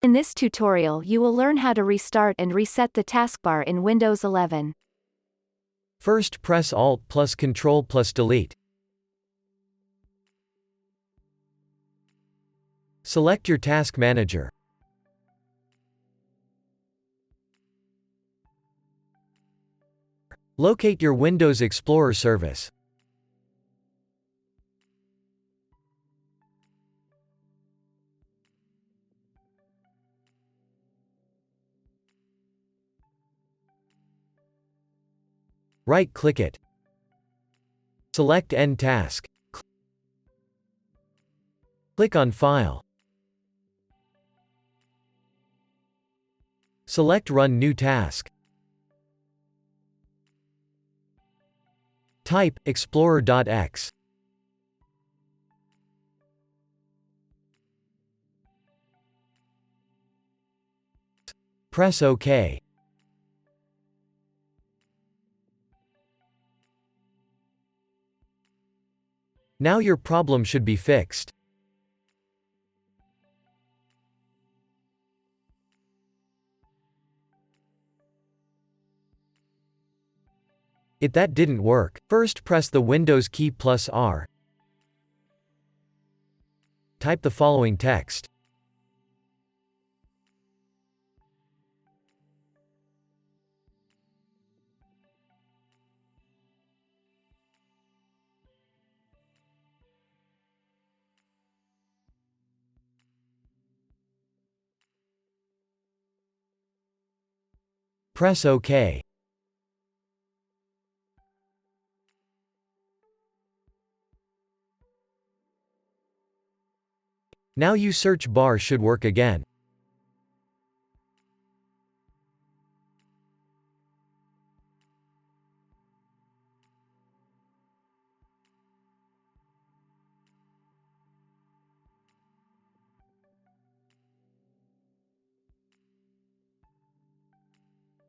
In this tutorial you will learn how to restart and reset the taskbar in Windows 11. First press Alt plus Control plus Delete. Select your task manager. Locate your Windows Explorer service. Right-click it. Select End Task. Click on File. Select Run New Task. Type Explorer.x. Press OK. Now your problem should be fixed. That didn't work. First press the Windows key plus R. Type the following text. Press OK. Now your search bar should work again.